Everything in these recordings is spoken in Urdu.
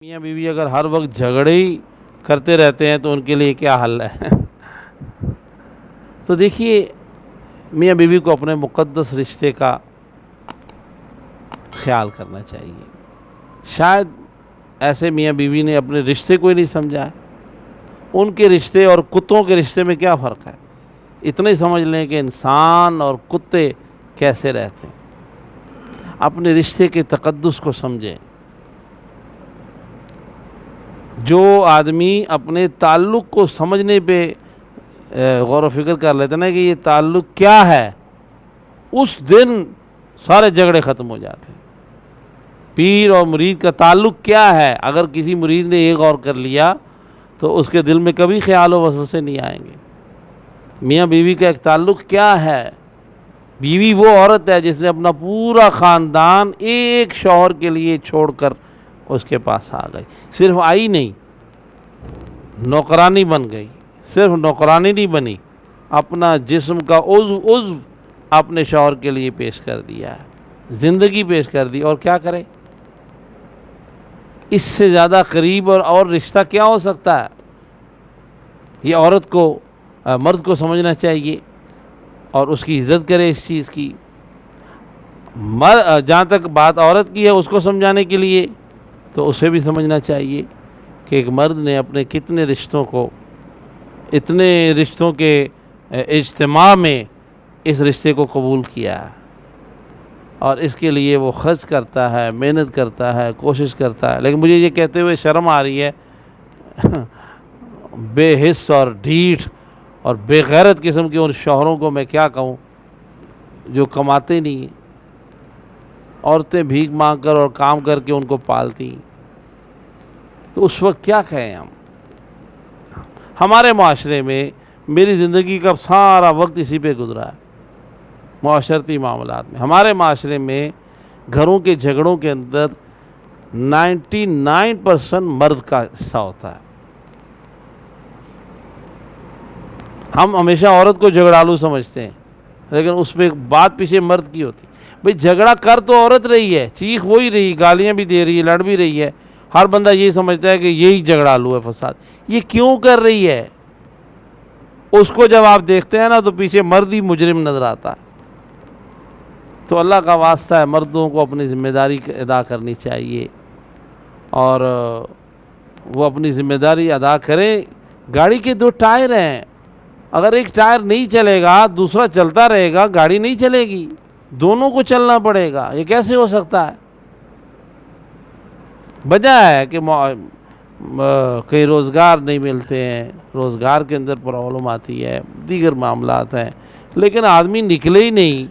میاں بیوی اگر ہر وقت جھگڑے ہی کرتے رہتے ہیں تو ان کے لیے کیا حل ہے؟ تو دیکھیے، میاں بیوی کو اپنے مقدس رشتے کا خیال کرنا چاہیے۔ شاید ایسے میاں بیوی نے اپنے رشتے کو ہی نہیں سمجھا ہے۔ ان کے رشتے اور کتوں کے رشتے میں کیا فرق ہے؟ اتنا ہی سمجھ لیں کہ انسان اور کتے کیسے رہتے ہیں۔ اپنے رشتے کے تقدس کو سمجھیں۔ جو آدمی اپنے تعلق کو سمجھنے پہ غور و فکر کر لیتے نا کہ یہ تعلق کیا ہے، اس دن سارے جھگڑے ختم ہو جاتے ہیں۔ پیر اور مرید کا تعلق کیا ہے، اگر کسی مرید نے یہ غور کر لیا تو اس کے دل میں کبھی خیال و وسوسے نہیں آئیں گے۔ میاں بیوی کا ایک تعلق کیا ہے؟ بیوی وہ عورت ہے جس نے اپنا پورا خاندان ایک شوہر کے لیے چھوڑ کر اس کے پاس آ گئی۔ صرف آئی نہیں، نوکرانی بن گئی۔ صرف نوکرانی نہیں بنی، اپنا جسم کا عضو اپنے شوہر کے لیے پیش کر دیا ہے، زندگی پیش کر دی۔ اور کیا کرے؟ اس سے زیادہ قریب اور رشتہ کیا ہو سکتا ہے؟ یہ عورت کو، مرد کو سمجھنا چاہیے اور اس کی عزت کرے اس چیز کی۔ جہاں تک بات عورت کی ہے، اس کو سمجھانے کے لیے تو اسے بھی سمجھنا چاہیے کہ ایک مرد نے اپنے کتنے رشتوں کو، اتنے رشتوں کے اجتماع میں اس رشتے کو قبول کیا ہے، اور اس کے لیے وہ خرچ کرتا ہے، محنت کرتا ہے، کوشش کرتا ہے۔ لیکن مجھے یہ کہتے ہوئے شرم آ رہی ہے، بے حس اور ڈھیٹ اور بے غیرت قسم کے ان شوہروں کو میں کیا کہوں جو کماتے نہیں ہیں۔ عورتیں بھیک مانگ کر اور کام کر کے ان کو پالتی ہیں، تو اس وقت کیا کہیں ہم؟ ہمارے معاشرے میں میری زندگی کا سارا وقت اسی پہ گزرا ہے، معاشرتی معاملات میں۔ ہمارے معاشرے میں گھروں کے جھگڑوں کے اندر 99% مرد کا حصہ ہوتا ہے۔ ہم ہمیشہ عورت کو جھگڑالو سمجھتے ہیں، لیکن اس میں بات پیچھے مرد کی ہوتی ہے۔ بھئی جھگڑا کر تو عورت رہی ہے، چیخ وہی رہی، گالیاں بھی دے رہی ہے، لڑ بھی رہی ہے۔ ہر بندہ یہی سمجھتا ہے کہ یہی جھگڑالو ہے، فساد یہ کیوں کر رہی ہے؟ اس کو جب آپ دیکھتے ہیں نا تو پیچھے مرد ہی مجرم نظر آتا ہے۔ تو اللہ کا واسطہ ہے، مردوں کو اپنی ذمہ داری ادا کرنی چاہیے، اور وہ اپنی ذمہ داری ادا کریں۔ گاڑی کے دو ٹائر ہیں، اگر ایک ٹائر نہیں چلے گا دوسرا چلتا رہے گا، گاڑی نہیں چلے گی، دونوں کو چلنا پڑے گا۔ یہ کیسے ہو سکتا ہے؟ وجہ ہے کہ کئی روزگار نہیں ملتے ہیں، روزگار کے اندر پرابلم آتی ہے، دیگر معاملات ہیں، لیکن آدمی نکلے ہی نہیں۔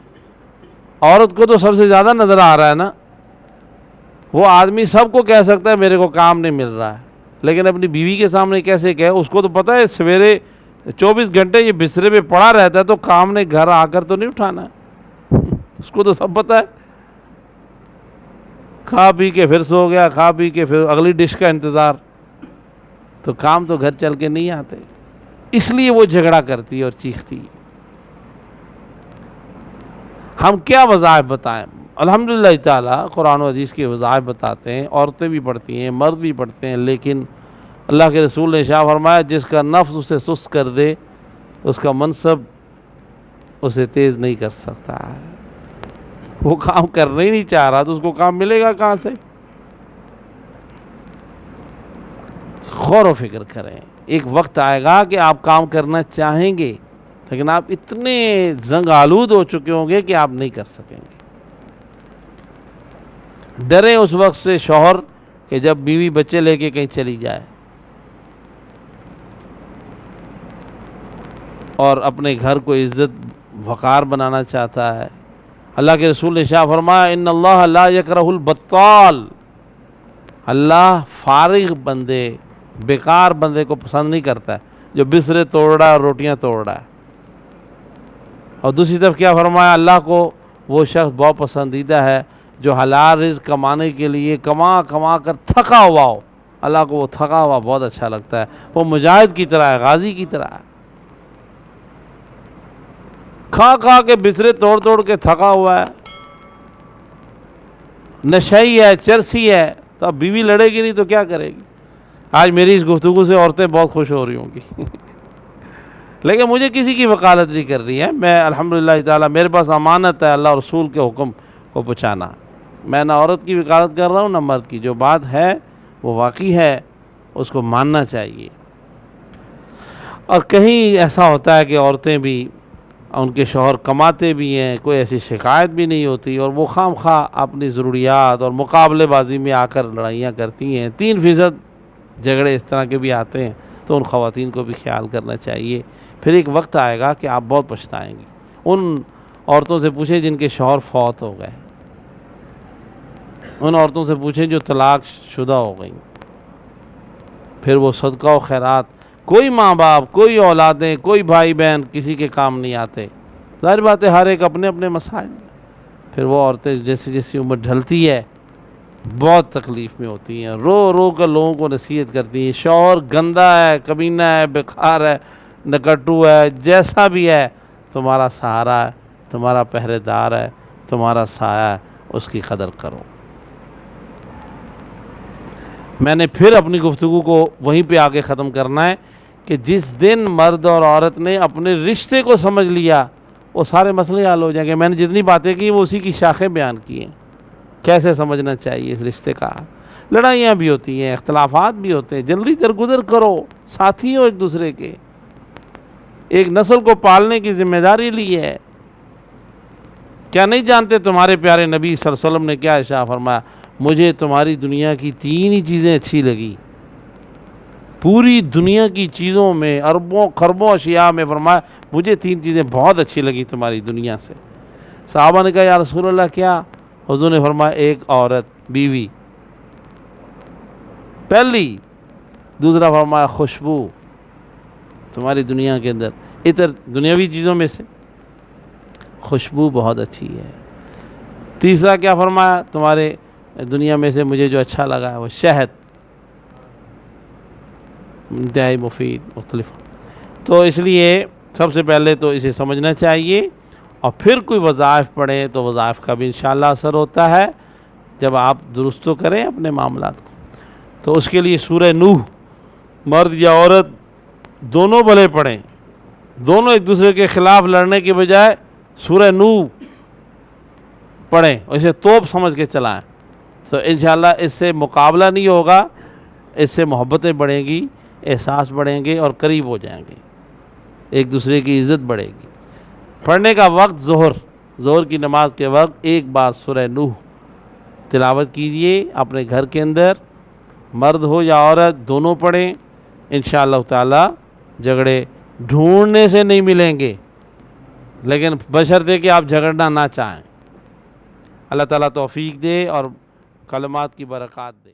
عورت کو تو سب سے زیادہ نظر آ رہا ہے نا، وہ آدمی سب کو کہہ سکتا ہے میرے کو کام نہیں مل رہا ہے، لیکن اپنی بیوی کے سامنے کیسے کہے؟ اس کو تو پتہ ہے سویرے 24 گھنٹے یہ بسترے پہ پڑا رہتا ہے، تو کام نے گھر آ کر تو نہیں اٹھانا ہے، اس کو تو سب پتہ ہے۔ کھا پی کے پھر سو گیا، کھا پی کے پھر اگلی ڈش کا انتظار، تو کام تو گھر چل کے نہیں آتے، اس لیے وہ جھگڑا کرتی ہے اور چیختی ہے۔ ہم کیا وظائف بتائیں؟ الحمدللہ تعالیٰ قرآن و حدیث کی وظائف بتاتے ہیں، عورتیں بھی پڑھتی ہیں، مرد بھی پڑھتے ہیں، لیکن اللہ کے رسول نے ارشاد فرمایا جس کا نفس اسے سست کر دے اس کا منصب اسے تیز نہیں کر سکتا ہے۔ وہ کام کرنا ہی نہیں چاہ رہا تو اس کو کام ملے گا کہاں سے؟ غور و فکر کریں، ایک وقت آئے گا کہ آپ کام کرنا چاہیں گے، لیکن آپ اتنے زنگ آلود ہو چکے ہوں گے کہ آپ نہیں کر سکیں گے۔ ڈریں اس وقت سے شوہر کہ جب بیوی بچے لے کے کہیں چلی جائے اور اپنے گھر کو عزت وقار بنانا چاہتا ہے۔ اللہ کے رسول نے ارشاد فرمایا ان اللہ لا یکرہ البطال، اللہ فارغ بندے، بیکار بندے کو پسند نہیں کرتا ہے جو بسترے توڑ رہا ہے اور روٹیاں توڑ رہا ہے۔ اور دوسری طرف کیا فرمایا؟ اللہ کو وہ شخص بہت پسندیدہ ہے جو حلال رزق کمانے کے لیے کما کر تھکا ہوا ہو۔ اللہ کو وہ تھکا ہوا بہت اچھا لگتا ہے، وہ مجاہد کی طرح ہے، غازی کی طرح ہے، کھا کے بسترے توڑ کے تھکا ہوا ہے، نشئی ہے، چرسی ہے، تو اب بیوی لڑے گی نہیں تو کیا کرے گی؟ آج میری اس گفتگو سے عورتیں بہت خوش ہو رہی ہوں گی لیکن مجھے کسی کی وکالت نہیں کر رہی ہے، میں الحمدللہ تعالیٰ میرے پاس امانت ہے اللہ اور رسول کے حکم کو پہنچانا، میں نہ عورت کی وکالت کر رہا ہوں نہ مرد کی، جو بات ہے وہ واقعی ہے، اس کو ماننا چاہیے۔ اور کہیں ایسا ہوتا ہے کہ عورتیں بھی، ان کے شوہر کماتے بھی ہیں، کوئی ایسی شکایت بھی نہیں ہوتی، اور وہ خام خواہ اپنی ضروریات اور مقابلے بازی میں آ کر لڑائیاں کرتی ہیں۔ 3% جھگڑے اس طرح کے بھی آتے ہیں، تو ان خواتین کو بھی خیال کرنا چاہیے۔ پھر ایک وقت آئے گا کہ آپ بہت پچھتائیں گی۔ ان عورتوں سے پوچھیں جن کے شوہر فوت ہو گئے، ان عورتوں سے پوچھیں جو طلاق شدہ ہو گئیں، پھر وہ صدقہ و خیرات، کوئی ماں باپ، کوئی اولادیں، کوئی بھائی بہن کسی کے کام نہیں آتے، ظاہر بات ہے ہر ایک اپنے اپنے مسائل۔ پھر وہ عورتیں جیسی جیسی عمر ڈھلتی ہے بہت تکلیف میں ہوتی ہیں، رو رو کر لوگوں کو نصیحت کرتی ہیں، شوہر گندا ہے، کمینہ ہے، بیکار ہے، نکٹو ہے، جیسا بھی ہے، تمہارا سہارا ہے، تمہارا پہرے دار ہے، تمہارا سایہ ہے، اس کی قدر کرو۔ میں نے پھر اپنی گفتگو کو وہیں پہ آگے ختم کرنا ہے کہ جس دن مرد اور عورت نے اپنے رشتے کو سمجھ لیا وہ سارے مسئلے حل ہو جائیں گے۔ میں نے جتنی باتیں کی وہ اسی کی شاخیں بیان کی ہیں، کیسے سمجھنا چاہیے اس رشتے کا۔ لڑائیاں بھی ہوتی ہیں، اختلافات بھی ہوتے ہیں، جلدی درگزر کرو، ساتھی ہو ایک دوسرے کے، ایک نسل کو پالنے کی ذمہ داری لی ہے۔ کیا نہیں جانتے تمہارے پیارے نبی صلی اللہ علیہ وسلم نے کیا ارشاد فرمایا؟ مجھے تمہاری دنیا کی 3 ہی چیزیں اچھی لگی، پوری دنیا کی چیزوں میں، اربوں خربوں اشیاء میں فرمایا مجھے 3 چیزیں بہت اچھی لگی تمہاری دنیا سے۔ صحابہ نے کہا یا رسول اللہ کیا؟ حضور نے فرمایا ایک عورت، بیوی پہلی، دوسرا فرمایا خوشبو تمہاری دنیا کے اندر، اتر دنیاوی چیزوں میں سے خوشبو بہت اچھی ہے، تیسرا کیا فرمایا؟ تمہارے دنیا میں سے مجھے جو اچھا لگا ہے وہ شہد، انتہائی مفید مختلف۔ تو اس لیے سب سے پہلے تو اسے سمجھنا چاہیے، اور پھر کوئی وظائف پڑھیں تو وظائف کا بھی انشاءاللہ اثر ہوتا ہے جب آپ درست تو کریں اپنے معاملات کو۔ تو اس کے لیے سورہ نوح مرد یا عورت دونوں بھلے پڑھیں، دونوں ایک دوسرے کے خلاف لڑنے کے بجائے سورہ نوح پڑھیں، اسے توپ سمجھ کے چلائیں، تو انشاءاللہ اس سے مقابلہ نہیں ہوگا، اس سے محبتیں بڑھیں گی، احساس بڑھیں گے اور قریب ہو جائیں گے، ایک دوسرے کی عزت بڑھے گی۔ پڑھنے کا وقت ظہر کی نماز کے وقت ایک بار سورہ نوح تلاوت کیجئے اپنے گھر کے اندر، مرد ہو یا عورت دونوں پڑھیں، انشاءاللہ تعالی جھگڑے ڈھونڈنے سے نہیں ملیں گے، لیکن بشرطے کہ آپ جھگڑنا نہ چاہیں۔ اللہ تعالیٰ توفیق دے اور کلمات کی برکات دے۔